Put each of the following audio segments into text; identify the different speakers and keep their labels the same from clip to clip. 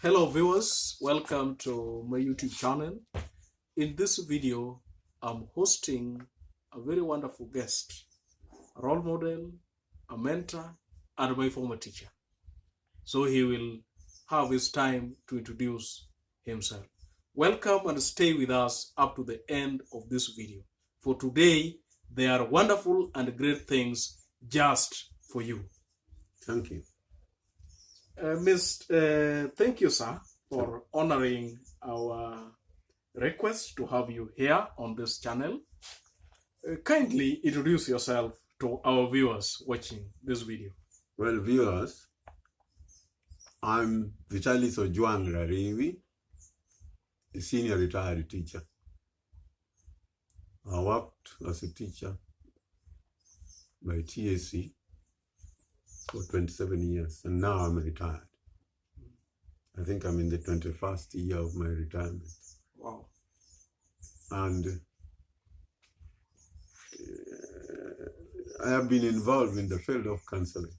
Speaker 1: Hello viewers, welcome to my YouTube channel. In this video, I'm hosting a very wonderful guest, a role model, a mentor, and my former teacher. So he will have his time to introduce himself. Welcome and stay with us up to the end of this video. For today, there are wonderful and great things just for you.
Speaker 2: Thank you.
Speaker 1: Thank you, sir, for honoring our request to have you here on this channel. Kindly introduce yourself to our viewers watching this video.
Speaker 2: Well, viewers, I'm Vitalis Ojwang Rariwi, a senior retired teacher. I worked as a teacher by TSC for 27 years, and now I'm retired. I think I'm in the 21st year of my retirement.
Speaker 1: Wow.
Speaker 2: And I have been involved in the field of counseling.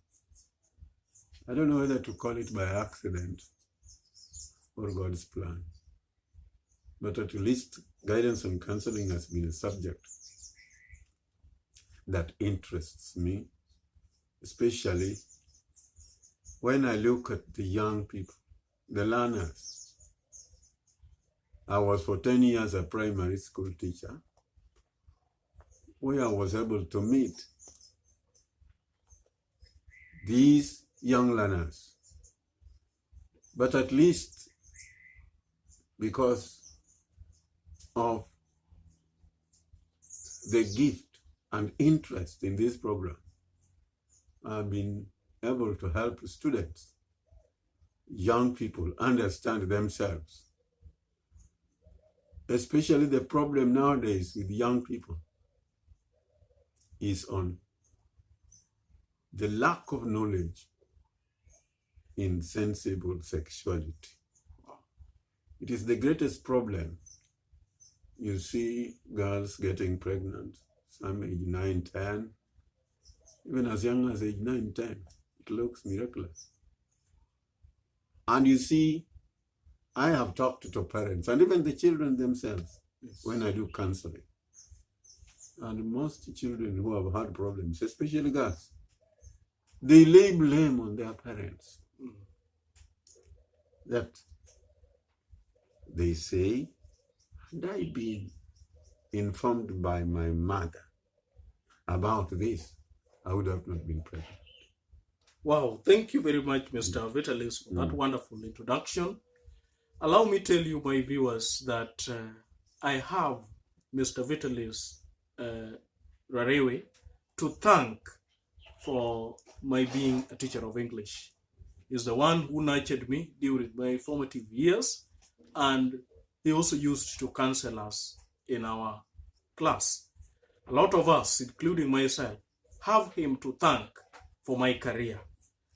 Speaker 2: I don't know whether to call it by accident or God's plan, but at least guidance on counseling has been a subject that interests me, especially when I look at the young people, the learners. I was for 10 years a primary school teacher, where I was able to meet these young learners. But at least because of the gift and interest in this program, I've been able to help students, young people, understand themselves. Especially the problem nowadays with young people is on the lack of knowledge in sensible sexuality. It is the greatest problem. You see girls getting pregnant, some age 9, 10, even as young as age 9, 10. It looks miraculous. And you see, I have talked to parents and even the children themselves when I do counseling. And most children who have had problems, especially girls, they lay blame on their parents. That they say, had I been informed by my mother about this, I would have not been pregnant.
Speaker 1: Wow, thank you very much, Mr. Vitalis, for that wonderful introduction. Allow me to tell you, my viewers, that I have Mr. Vitalis Rariwi to thank for my being a teacher of English. He's the one who nurtured me during my formative years, and he also used to counsel us in our class. A lot of us, including myself, have him to thank for my career.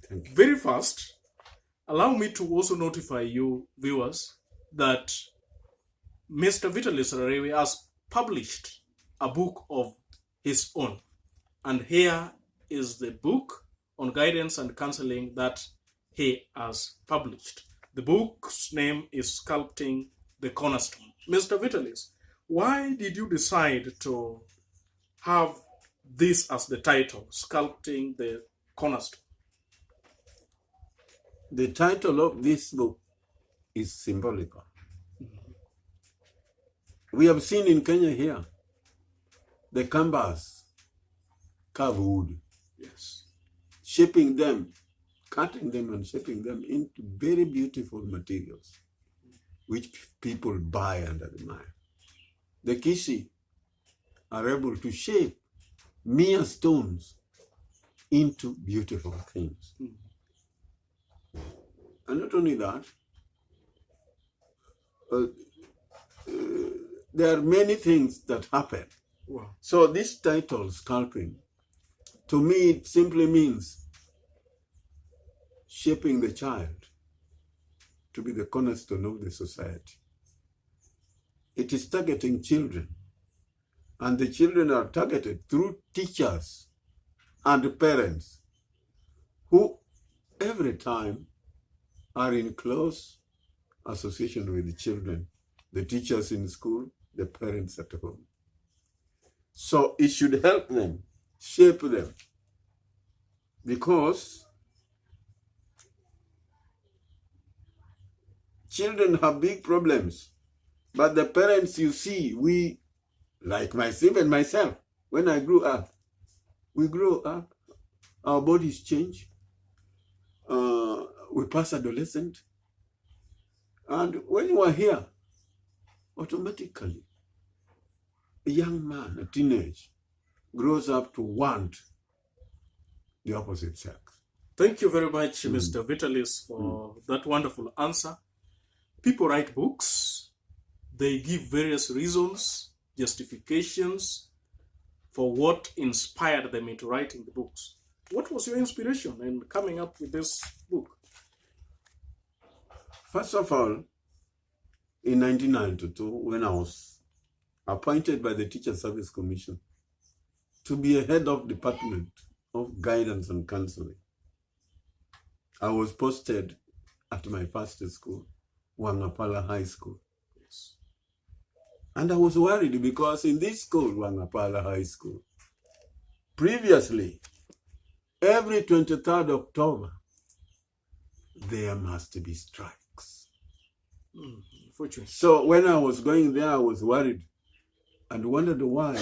Speaker 2: Thank you.
Speaker 1: Very fast, allow me to also notify you, viewers, that Mr. Vitalis Rariwi has published a book of his own. And here is the book on guidance and counseling that he has published. The book's name is Sculpting the Cornerstone. Mr. Vitalis, why did you decide to have this as the title, Sculpting the Cornerstone?
Speaker 2: The title of this book is symbolical. We have seen in Kenya here, the canvas carve wood.
Speaker 1: Yes.
Speaker 2: Shaping them, cutting them and shaping them into very beautiful materials, which people buy and admire. The Kicd are able to shape mere stones into beautiful things. And not only that, there are many things that happen.
Speaker 1: Wow.
Speaker 2: So this title, Sculpting, to me it simply means shaping the child to be the cornerstone of the society. It is targeting children, and the children are targeted through teachers and parents who every time are in close association with the children, the teachers in school, the parents at home. So it should help them, shape them, because children have big problems. But the parents, you see, we, like myself and myself, when I grew up, we grow up, our bodies change, we pass adolescent, and when you are here, automatically, a young man, a teenage, grows up to want the opposite sex.
Speaker 1: Thank you very much, Mr. Vitalis, for that wonderful answer. People write books. They give various reasons, justifications for what inspired them into writing the books. What was your inspiration in coming up with this book?
Speaker 2: First of all, in 1992, when I was appointed by the Teacher Service Commission to be a head of Department of Guidance and Counselling, I was posted at my first school, Wangapala High School.
Speaker 1: Yes.
Speaker 2: And I was worried because in this school, Wangapala High School, previously, every 23rd October, there must be strikes.
Speaker 1: Unfortunately.
Speaker 2: So when I was going there, I was worried and wondered why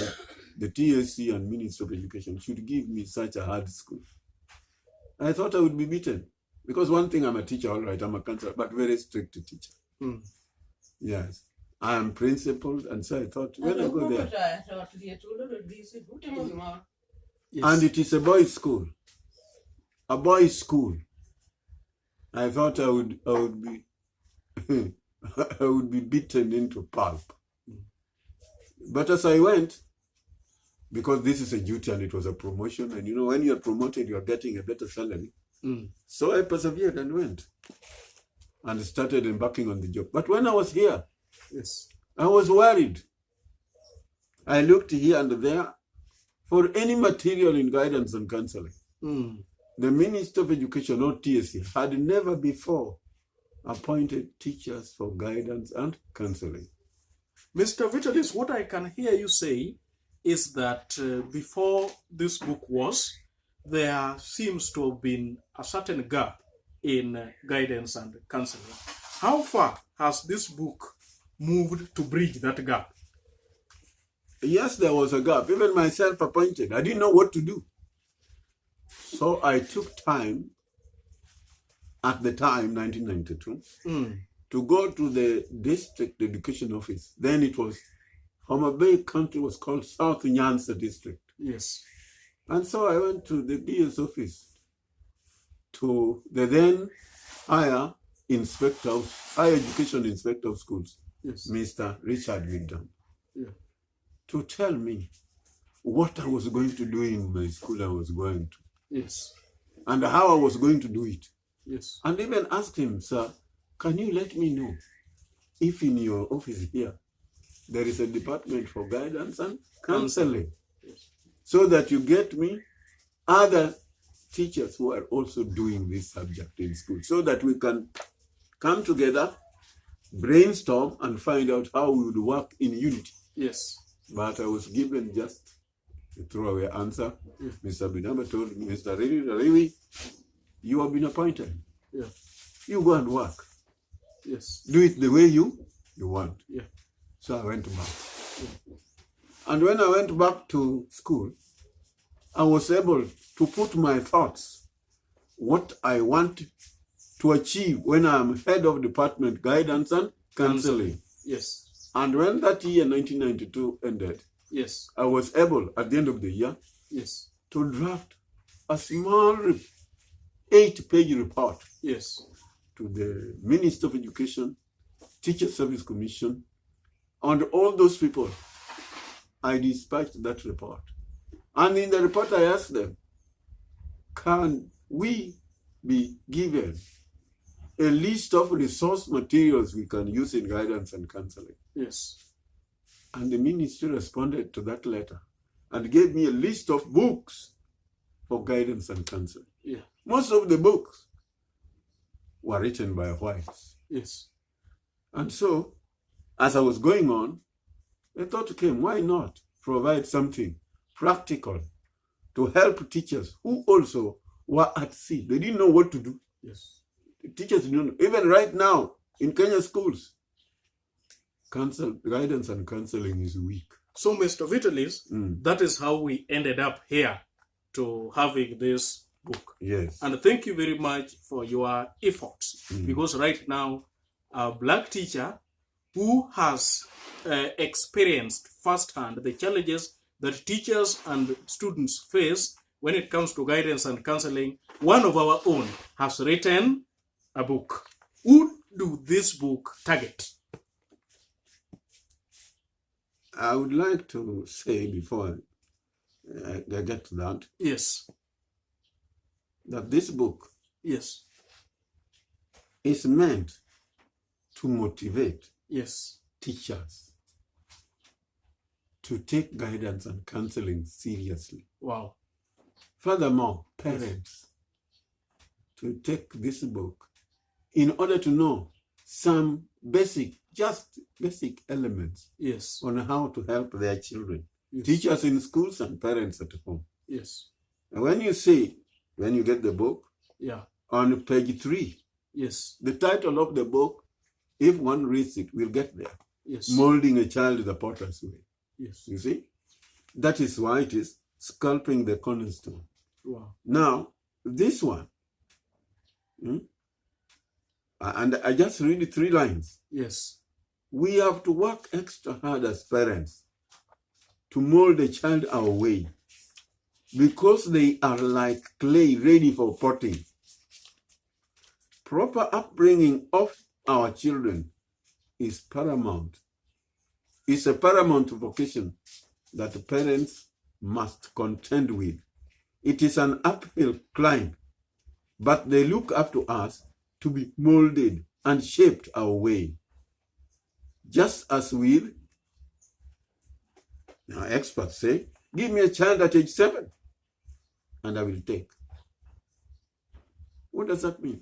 Speaker 2: the TSC and Ministry of Education should give me such a hard school. I thought I would be beaten. Because one thing, I'm a teacher, all right, I'm a counselor, but very strict teacher. Yes. I am principled, and so I thought, when I go there,
Speaker 1: Yes.
Speaker 2: and it is a boys' school, I thought I would be I would be beaten into pulp. But as I went, because this is a duty and it was a promotion, and you know, when you're promoted, you're getting a better salary. So I persevered and went and started embarking on the job. But when I was here,
Speaker 1: Yes.
Speaker 2: I was worried. I looked here and there for any material in guidance and counseling. The Minister of Education, or TSC, had never before appointed teachers for guidance and counseling.
Speaker 1: Mr. Vitalis, what I can hear you say is that before this book was, there seems to have been a certain gap in guidance and counseling. How far has this book moved to bridge that gap?
Speaker 2: Yes, there was a gap. Even myself appointed, I didn't know what to do. So I took time, at the time, 1992, to go to the district education office. Then it was, Homa Bay County was called South Nyanza District.
Speaker 1: Yes.
Speaker 2: And so I went to the DS office, to the then higher education inspector of schools,
Speaker 1: Yes.
Speaker 2: Mr. Richard Wigdam,
Speaker 1: Yeah.
Speaker 2: to tell me what I was going to do in my school I was going to,
Speaker 1: Yes.
Speaker 2: and how I was going to do it.
Speaker 1: Yes.
Speaker 2: And even asked him, sir, can you let me know if in your office here there is a department for guidance and counseling,
Speaker 1: Yes.
Speaker 2: so that you get me other teachers who are also doing this subject in school, so that we can come together, brainstorm, and find out how we would work in unity.
Speaker 1: Yes.
Speaker 2: But I was given just a throwaway answer.
Speaker 1: Yeah.
Speaker 2: Mr. Binamba told me, Mr. Rariwi, you have been appointed.
Speaker 1: Yeah.
Speaker 2: You go and work.
Speaker 1: Yes.
Speaker 2: Do it the way you want.
Speaker 1: Yeah.
Speaker 2: So I went back. And when I went back to school, I was able to put my thoughts, what I want to achieve when I'm head of department guidance and counseling.
Speaker 1: Yes.
Speaker 2: And when that year, 1992, ended,
Speaker 1: Yes.
Speaker 2: I was able, at the end of the year,
Speaker 1: Yes.
Speaker 2: to draft a small 8-page report
Speaker 1: Yes.
Speaker 2: to the Minister of Education, Teacher Service Commission, and all those people. I dispatched that report. And in the report, I asked them, can we be given a list of resource materials we can use in guidance and counseling?
Speaker 1: Yes.
Speaker 2: And the ministry responded to that letter and gave me a list of books for guidance and counseling.
Speaker 1: Yeah.
Speaker 2: Most of the books were written by whites.
Speaker 1: Yes.
Speaker 2: And so, as I was going on, a thought came, why not provide something practical to help teachers who also were at sea? They didn't know what to do.
Speaker 1: Yes.
Speaker 2: The teachers didn't know. Even right now, in Kenya schools, guidance and counseling is weak.
Speaker 1: So, Mr. Vitalis, that is how we ended up here to having this book.
Speaker 2: Yes.
Speaker 1: And thank you very much for your efforts, because right now, a black teacher who has experienced firsthand the challenges that teachers and students face when it comes to guidance and counseling, one of our own has written a book. Who do this book target?
Speaker 2: I would like to say before I get to that,
Speaker 1: yes,
Speaker 2: that this book,
Speaker 1: yes,
Speaker 2: is meant to motivate,
Speaker 1: yes,
Speaker 2: teachers to take guidance and counseling seriously.
Speaker 1: Wow.
Speaker 2: Furthermore, parents to take this book in order to know some basic elements,
Speaker 1: yes,
Speaker 2: on how to help their children.
Speaker 1: Yes.
Speaker 2: Teachers in schools and parents at home.
Speaker 1: Yes.
Speaker 2: And when you get the book, on page 3,
Speaker 1: yes,
Speaker 2: the title of the book, if one reads it, will get there.
Speaker 1: Yes.
Speaker 2: Molding a child the potter's way.
Speaker 1: Yes.
Speaker 2: You see? That is why it is sculpting the cornerstone.
Speaker 1: Wow.
Speaker 2: Now, this one, and I just read 3 lines.
Speaker 1: Yes.
Speaker 2: We have to work extra hard as parents to mold a child our way, because they are like clay ready for potting. Proper upbringing of our children is paramount. It's a paramount vocation that parents must contend with. It is an uphill climb, but they look up to us to be molded and shaped our way. Just as now experts say, give me a child at age 7 and I will take. What does that mean?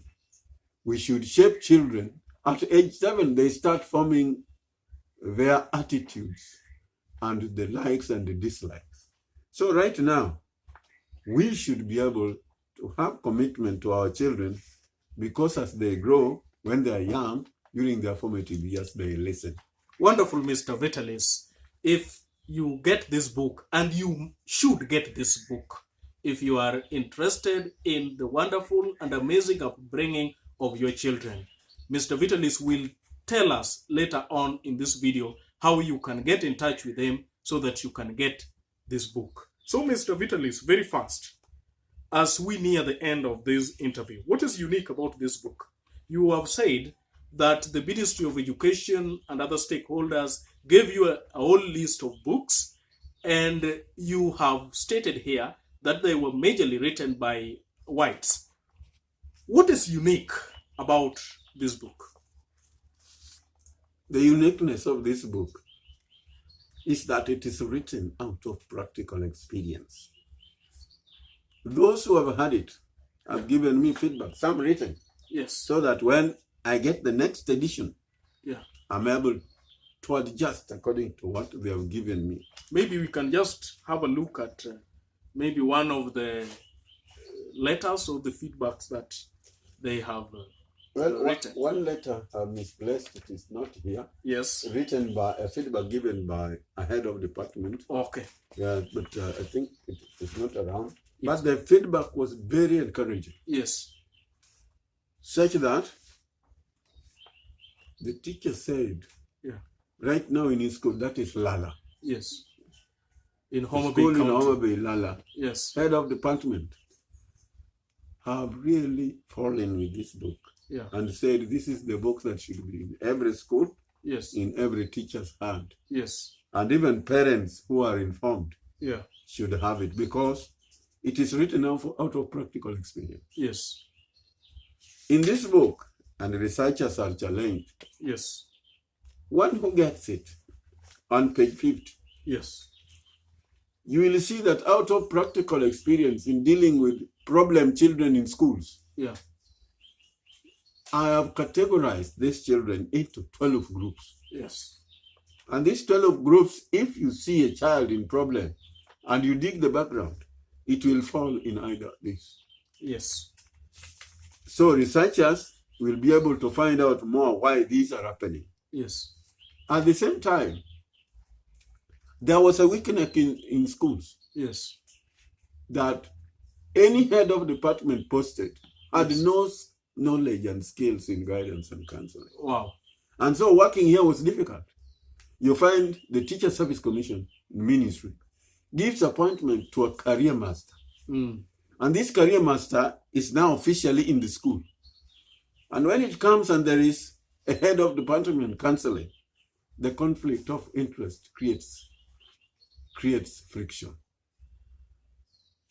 Speaker 2: We should shape children at age 7. They start forming their attitudes and the likes and the dislikes. So right now, we should be able to have commitment to our children, because as they grow, when they are young, during their formative years, they listen.
Speaker 1: Wonderful, Mr. Vitalis. If you get this book, and you should get this book, if you are interested in the wonderful and amazing upbringing of your children, Mr. Vitalis will tell us later on in this video how you can get in touch with him so that you can get this book. So, Mr. Vitalis, very fast, as we near the end of this interview, what is unique about this book? You have said that the Ministry of Education and other stakeholders gave you a whole list of books, and you have stated here that they were majorly written by whites. What is unique about this book?
Speaker 2: The uniqueness of this book is that it is written out of practical experience. Those who have had it have given me feedback, some written,
Speaker 1: yes,
Speaker 2: so that when I get the next edition, I'm able to adjust according to what they have given me.
Speaker 1: Maybe we can just have a look at maybe one of the letters or the feedbacks that they have written.
Speaker 2: One letter misplaced. It is not here.
Speaker 1: Yes.
Speaker 2: Written by a feedback given by a head of department.
Speaker 1: Okay.
Speaker 2: Yeah, but I think it is not around. But the feedback was very encouraging.
Speaker 1: Yes.
Speaker 2: Such that the teacher said, right now in his school, that is Lala.
Speaker 1: Yes. In Homa Bay
Speaker 2: School
Speaker 1: County.
Speaker 2: in Homa Bay, Lala.
Speaker 1: Yes.
Speaker 2: Head of department have really fallen with this book. And said this is the book that should be in every school.
Speaker 1: Yes.
Speaker 2: In every teacher's hand.
Speaker 1: Yes.
Speaker 2: And even parents who are informed
Speaker 1: should
Speaker 2: have it, because it is written out of practical experience.
Speaker 1: Yes.
Speaker 2: In this book, and researchers are challenged,
Speaker 1: yes,
Speaker 2: one who gets it on page 50,
Speaker 1: yes,
Speaker 2: you will see that out of practical experience in dealing with problem children in schools, I have categorized these children into 12 groups.
Speaker 1: Yes.
Speaker 2: And these 12 groups, if you see a child in problem and you dig the background, it will fall in either this.
Speaker 1: Yes.
Speaker 2: So researchers will be able to find out more why these are happening.
Speaker 1: Yes.
Speaker 2: At the same time, there was a weakness in schools.
Speaker 1: Yes.
Speaker 2: That any head of department posted had
Speaker 1: Yes.
Speaker 2: no knowledge and skills in guidance and counseling.
Speaker 1: Wow.
Speaker 2: And so working here was difficult. You find the Teacher Service Commission ministry gives appointment to a career master.
Speaker 1: Mm.
Speaker 2: And this career master is now officially in the school. And when it comes and there is a head of department counseling, the conflict of interest creates friction.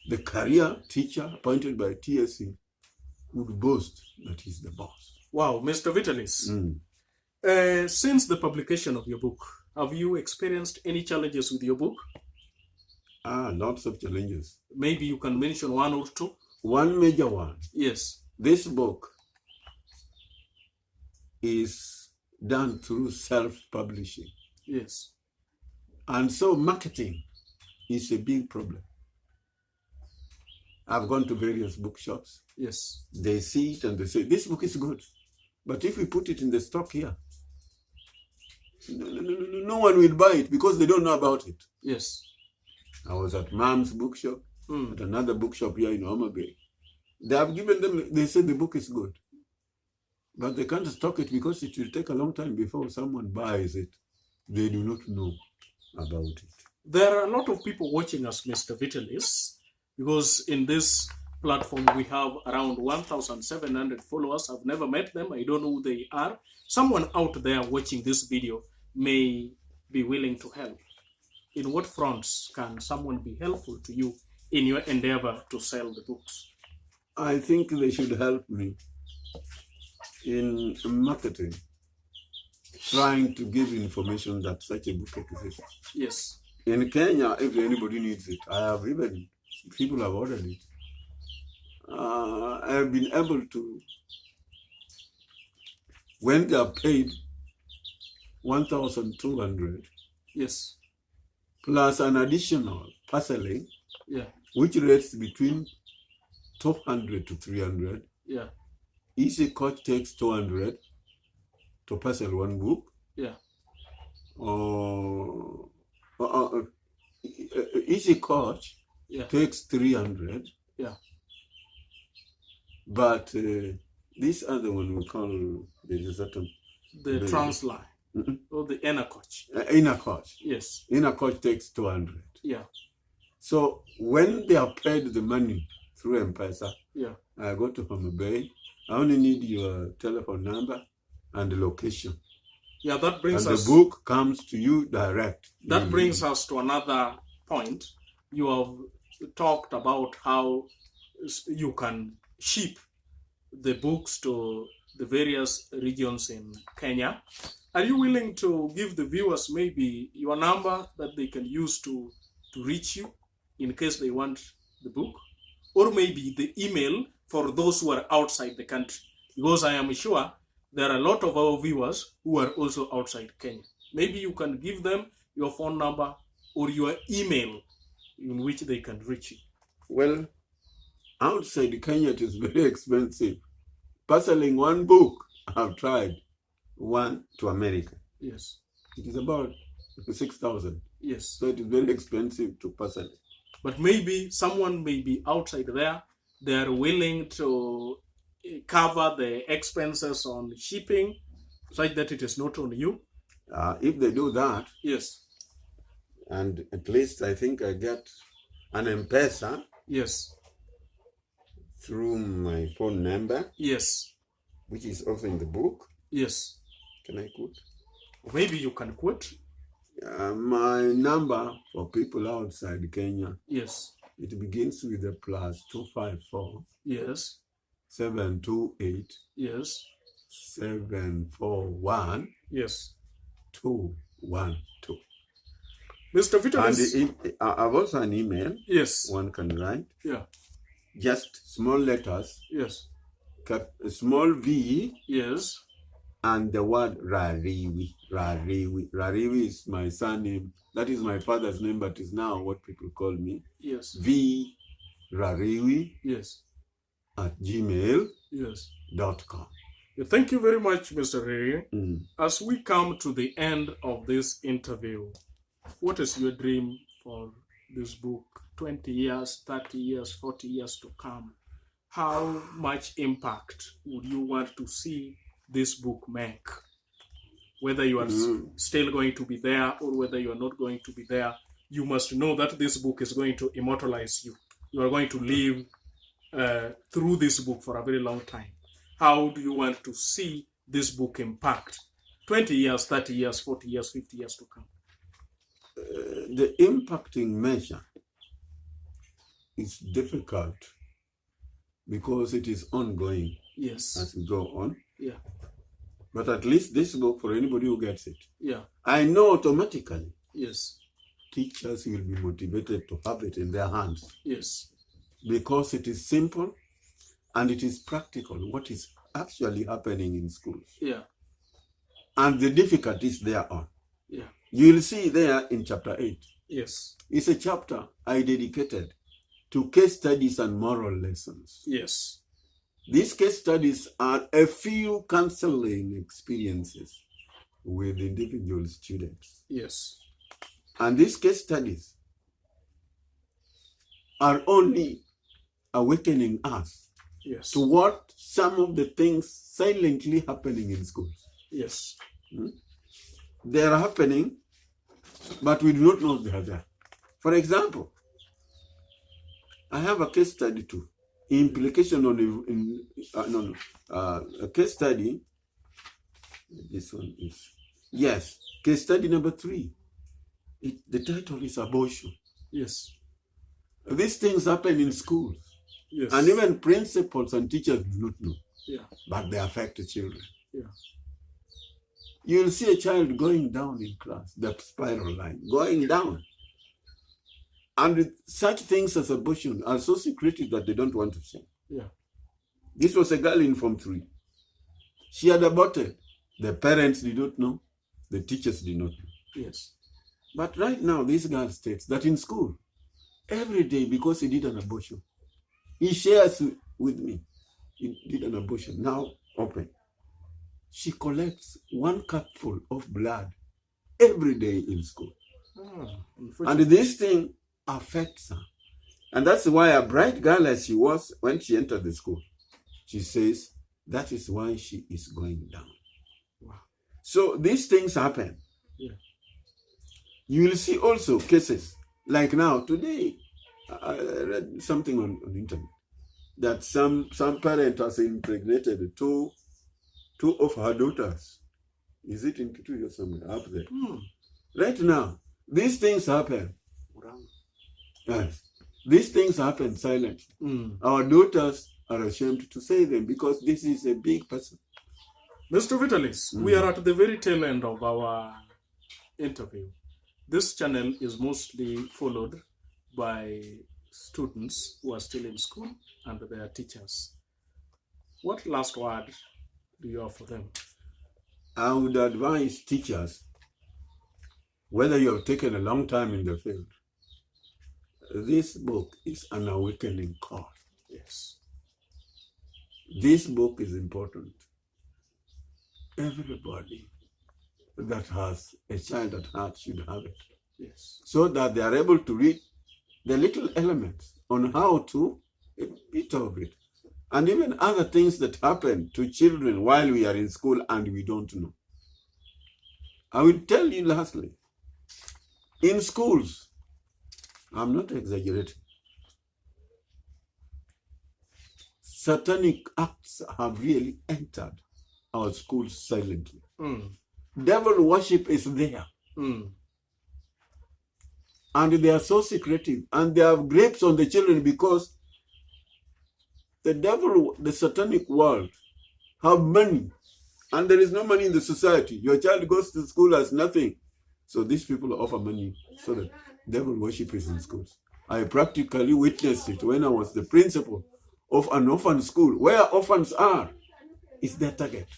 Speaker 2: The career teacher appointed by TSC would boast that he's the boss.
Speaker 1: Wow, Mr. Vitalis. Since the publication of your book, have you experienced any challenges with your book?
Speaker 2: Lots of challenges.
Speaker 1: Maybe you can mention one or two.
Speaker 2: One major one.
Speaker 1: Yes.
Speaker 2: This book is done through self-publishing.
Speaker 1: Yes.
Speaker 2: And so marketing is a big problem. I've gone to various bookshops.
Speaker 1: Yes.
Speaker 2: They see it and they say, this book is good. But if we put it in the stock here, no one will buy it because they don't know about it.
Speaker 1: Yes.
Speaker 2: I was at Mom's bookshop, at another bookshop here in Homa Bay. They have given them, they said the book is good. But they can't stock it because it will take a long time before someone buys it. They do not know about it.
Speaker 1: There are a lot of people watching us, Mr. Vitalis, because in this platform we have around 1,700 followers. I've never met them. I don't know who they are. Someone out there watching this video may be willing to help. In what fronts can someone be helpful to you in your endeavor to sell the books?
Speaker 2: I think they should help me in marketing, trying to give information that such a book exists.
Speaker 1: Yes.
Speaker 2: In Kenya, if anybody needs it, I have even, people have ordered it. I have been able to, when they are paid 1,200,
Speaker 1: yes,
Speaker 2: plus an additional parceling,
Speaker 1: yeah,
Speaker 2: which rates between 200 to 300.
Speaker 1: Yeah.
Speaker 2: Easy Coach takes 200 to parcel one book.
Speaker 1: Yeah.
Speaker 2: Easy Coach takes 300.
Speaker 1: Yeah.
Speaker 2: But this other one we call the
Speaker 1: Transline. Or the inner coach.
Speaker 2: Inner Coach.
Speaker 1: Yes.
Speaker 2: Inner Coach takes 200.
Speaker 1: Yeah.
Speaker 2: So when they are paid the money through M-Pesa,
Speaker 1: yeah,
Speaker 2: I go to Homa Bay. I only need your telephone number and the location.
Speaker 1: Yeah, that brings us...
Speaker 2: And the book comes to you direct.
Speaker 1: That brings us to another point. You have talked about how you can ship the books to the various regions in Kenya. Are you willing to give the viewers maybe your number that they can use to reach you in case they want the book? Or maybe the email for those who are outside the country? Because I am sure there are a lot of our viewers who are also outside Kenya. Maybe you can give them your phone number or your email in which they can reach you.
Speaker 2: Well, outside Kenya it is very expensive. Parceling one book, I've tried one to America.
Speaker 1: Yes.
Speaker 2: It is about 6,000.
Speaker 1: Yes.
Speaker 2: So it is very expensive to parcel.
Speaker 1: But maybe someone may be outside there. They are willing to cover the expenses on shipping such that it is not on you.
Speaker 2: If they do that,
Speaker 1: yes,
Speaker 2: and at least I think I get an M-Pesa,
Speaker 1: yes,
Speaker 2: through my phone number,
Speaker 1: yes,
Speaker 2: which is also in the book.
Speaker 1: Yes.
Speaker 2: Can I quote?
Speaker 1: Maybe you can quote.
Speaker 2: My number for people outside Kenya.
Speaker 1: Yes.
Speaker 2: It begins with a +254.
Speaker 1: Yes.
Speaker 2: 728.
Speaker 1: Yes.
Speaker 2: 741.
Speaker 1: Yes.
Speaker 2: 212.
Speaker 1: Mr. Vitalis.
Speaker 2: And I've also an email.
Speaker 1: Yes.
Speaker 2: One can write.
Speaker 1: Yeah.
Speaker 2: Just small letters.
Speaker 1: Yes.
Speaker 2: a small v,
Speaker 1: Yes.
Speaker 2: and the word Rariwi. Rariwi. Rariwi is my surname. That is my father's name, but is now what people call me.
Speaker 1: Yes.
Speaker 2: V Rariwi
Speaker 1: Yes.
Speaker 2: at gmail.com.
Speaker 1: Yes. Thank you very much, Mr. Ray. As we come to the end of this interview, what is your dream for this book? 20 years, 30 years, 40 years to come. How much impact would you want to see this book make? Whether you are still going to be there or whether you are not going to be there, you must know that this book is going to immortalize you. You are going to live through this book for a very long time. How do you want to see this book impact 20 years, 30 years, 40 years, 50 years to come?
Speaker 2: The impacting measure is difficult because it is ongoing.
Speaker 1: Yes.
Speaker 2: As we go on.
Speaker 1: Yeah.
Speaker 2: But at least this book, for anybody who gets it,
Speaker 1: yeah,
Speaker 2: I know automatically.
Speaker 1: Yes.
Speaker 2: Teachers will be motivated to have it in their hands.
Speaker 1: Yes.
Speaker 2: Because it is simple and it is practical, what is actually happening in schools.
Speaker 1: Yeah.
Speaker 2: And the difficulties thereon.
Speaker 1: Yeah.
Speaker 2: You will see there in chapter 8.
Speaker 1: Yes.
Speaker 2: It's a chapter I dedicated to case studies and moral lessons.
Speaker 1: Yes.
Speaker 2: These case studies are a few counseling experiences with individual students.
Speaker 1: Yes.
Speaker 2: And these case studies are only awakening us to what some of the things silently happening in schools.
Speaker 1: Yes.
Speaker 2: They are happening, but we do not know they are there. For example, I have a case study too. Implication on a case study. This one is, yes, case study number 3. The title is abortion.
Speaker 1: Yes.
Speaker 2: These things happen in schools.
Speaker 1: Yes.
Speaker 2: And even principals and teachers do not know.
Speaker 1: Yeah.
Speaker 2: But they affect the children.
Speaker 1: Yeah.
Speaker 2: You'll see a child going down in class, the spiral line, going down. And such things as abortion are so secretive that they don't want to say.
Speaker 1: Yeah.
Speaker 2: This was a girl in Form 3. She had aborted. The parents did not know. The teachers did not know.
Speaker 1: Yes.
Speaker 2: But right now, this girl states that in school, every day, because he did an abortion, he shares with me, he did an abortion, now open. She collects 1 cupful of blood every day in school. And this thing affects her. And that's why a bright girl as she was when she entered the school, she says that is why she is going down.
Speaker 1: Wow.
Speaker 2: So these things happen.
Speaker 1: Yeah.
Speaker 2: You will see also cases like now, today, I read something on the internet that some parent has impregnated two of her daughters. Is it in Kicd or somewhere up there? Right now, these things happen. Yes. These things happen silently. Our daughters are ashamed to say them because this is a big person.
Speaker 1: Mr. Vitalis, we are at the very tail end of our interview. This channel is mostly followed by students who are still in school and their teachers. What last word do you have for them?
Speaker 2: I would advise teachers, whether you have taken a long time in the field, this book is an awakening call.
Speaker 1: Yes.
Speaker 2: This book is important. Everybody that has a child at heart should have it.
Speaker 1: Yes.
Speaker 2: So that they are able to read the little elements on how to interpret. And even other things that happen to children while we are in school and we don't know. I will tell you lastly, in schools, I'm not exaggerating, satanic acts have really entered our schools silently. Devil worship is there. And they are so secretive. And they have grapes on the children because the devil, the satanic world, have money. And there is no money in the society. Your child goes to school as nothing. So these people offer money so that devil worship is in schools. I practically witnessed it when I was the principal of an orphan school, where orphans are, is their target.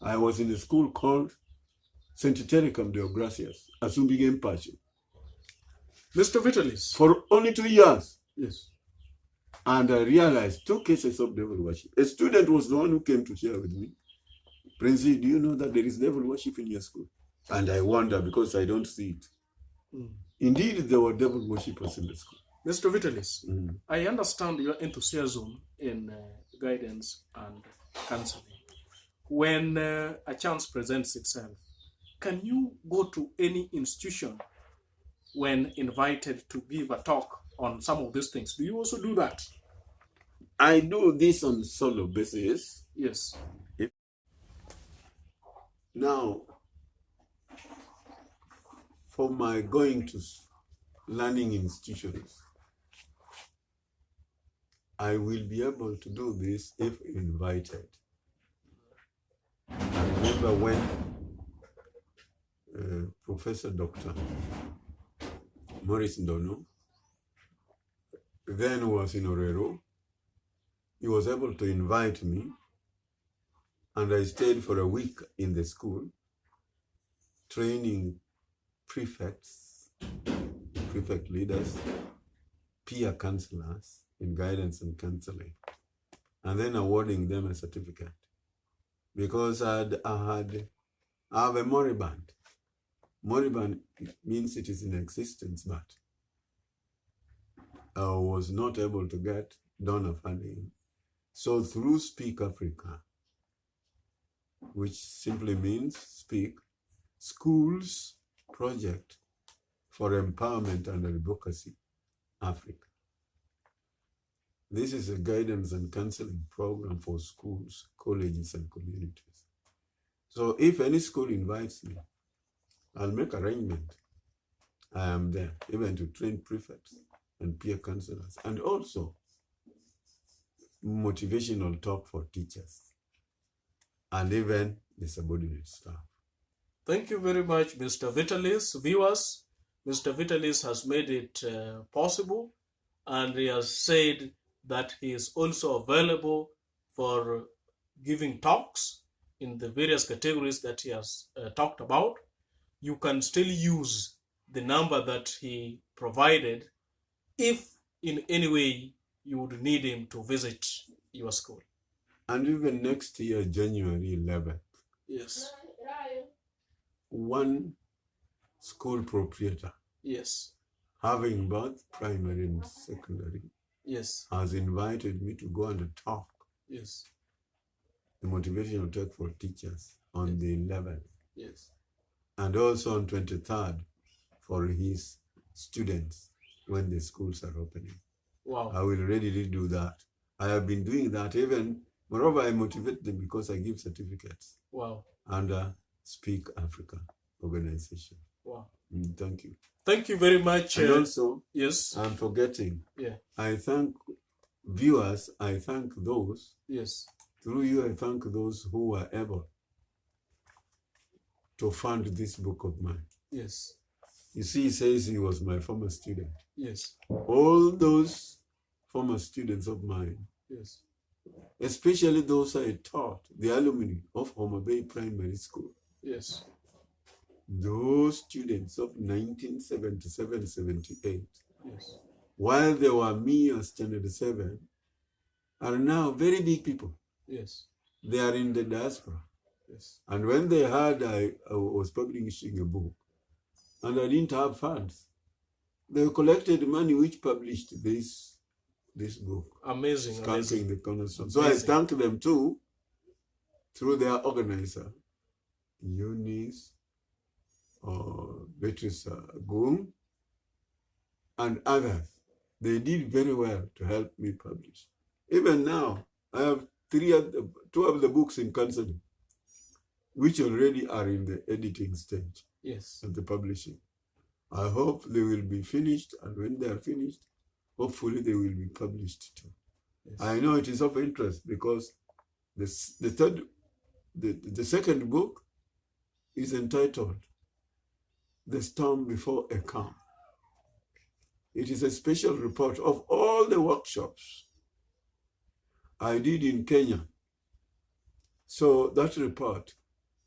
Speaker 2: I was in a school called St. Telecom de Gracias, Asumbige Mpachi.
Speaker 1: Mr. Vitalis.
Speaker 2: For only 2 years.
Speaker 1: Yes.
Speaker 2: And I realized 2 cases of devil worship. A student was the one who came to share with me. Prince, do you know that there is devil worship in your school? And I wonder because I don't see it. Indeed, there were devil worshippers in the school.
Speaker 1: Mr. Vitalis, I understand your enthusiasm in guidance and counseling. When a chance presents itself, can you go to any institution when invited to give a talk on some of these things? Do you also do that?
Speaker 2: I do this on solo basis.
Speaker 1: Yes.
Speaker 2: Now, for my going to learning institutions, I will be able to do this if invited. I remember when Professor Dr. Maurice Ndono then was in Orero. He was able to invite me, and I stayed for a week in the school, training prefects, prefect leaders, peer counselors in guidance and counseling, and then awarding them a certificate. Because I have a moribund. Moribund means it is in existence, but I was not able to get donor funding. So through Speak Africa, which simply means Speak, Schools Project for Empowerment and Advocacy, Africa. This is a guidance and counseling program for schools, colleges, and communities. So if any school invites me, I'll make arrangement. I am there, even to train prefects and peer counselors, and also motivational talk for teachers, and even the subordinate staff.
Speaker 1: Thank you very much, Mr. Vitalis. Viewers, Mr. Vitalis has made it possible, and he has said that he is also available for giving talks in the various categories that he has talked about. You can still use the number that he provided if in any way you would need him to visit your school.
Speaker 2: And even next year, January 11th,
Speaker 1: yes,
Speaker 2: one school proprietor,
Speaker 1: yes,
Speaker 2: having both primary and secondary,
Speaker 1: yes,
Speaker 2: has invited me to go and talk,
Speaker 1: yes,
Speaker 2: the motivational talk for teachers on the 11th,
Speaker 1: yes,
Speaker 2: and also on 23rd for his students when the schools are opening.
Speaker 1: Wow.
Speaker 2: I will readily do that. I have been doing that. Even, moreover, I motivate them because I give certificates.
Speaker 1: Wow.
Speaker 2: Under Speak Africa organization.
Speaker 1: Wow.
Speaker 2: Thank you.
Speaker 1: Thank you very much.
Speaker 2: And also,
Speaker 1: yes,
Speaker 2: I'm forgetting.
Speaker 1: Yeah.
Speaker 2: I thank viewers. I thank those.
Speaker 1: Yes.
Speaker 2: Through you, I thank those who were able to fund this book of mine.
Speaker 1: Yes.
Speaker 2: You see, he says he was my former student.
Speaker 1: Yes.
Speaker 2: All those former students of mine,
Speaker 1: yes,
Speaker 2: especially those I taught, the alumni of Homer Bay Primary School.
Speaker 1: Yes.
Speaker 2: Those students of 1977-78,
Speaker 1: yes,
Speaker 2: while they were mere standard 7, are now very big people.
Speaker 1: Yes.
Speaker 2: They are in the diaspora.
Speaker 1: Yes.
Speaker 2: And when they heard I was publishing a book and I didn't have funds, they collected money which published this book.
Speaker 1: Amazing.
Speaker 2: Counselling the Cornerstone. So I thank them too, through their organizer, Eunice, Beatrice Goom, and others. They did very well to help me publish. Even now, I have two of the books in counseling, which already are in the editing stage.
Speaker 1: Yes.
Speaker 2: Of the publishing. I hope they will be finished, and when they are finished, hopefully they will be published too. Yes. I know it is of interest because the second book is entitled The Storm Before a Calm. It is a special report of all the workshops I did in Kenya. So that report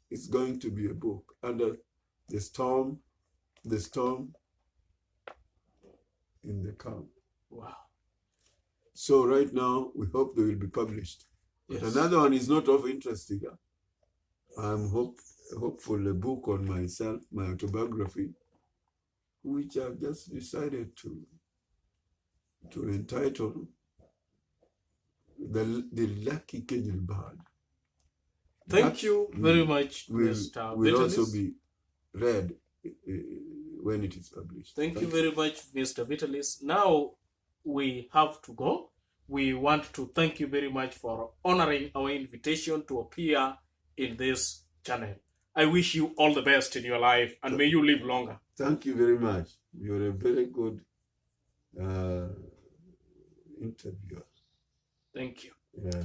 Speaker 2: is going to be a book under the storm in the calm.
Speaker 1: Wow.
Speaker 2: So right now, we hope they will be published. But
Speaker 1: Yes.
Speaker 2: another one is not of interest here. I'm hopeful a book on myself, my autobiography, which I've just decided to entitle The Lucky Kicd Bird.
Speaker 1: Thank you very much, Mr.
Speaker 2: Will
Speaker 1: Vitalis.
Speaker 2: also be read when it is published.
Speaker 1: Thank you very much, Mr. Vitalis. Now we have to go. We want to thank you very much for honoring our invitation to appear in this channel. I wish you all the best in your life and may you live longer.
Speaker 2: Thank you very much. You're a very good interviewer.
Speaker 1: Thank you.
Speaker 2: Yeah.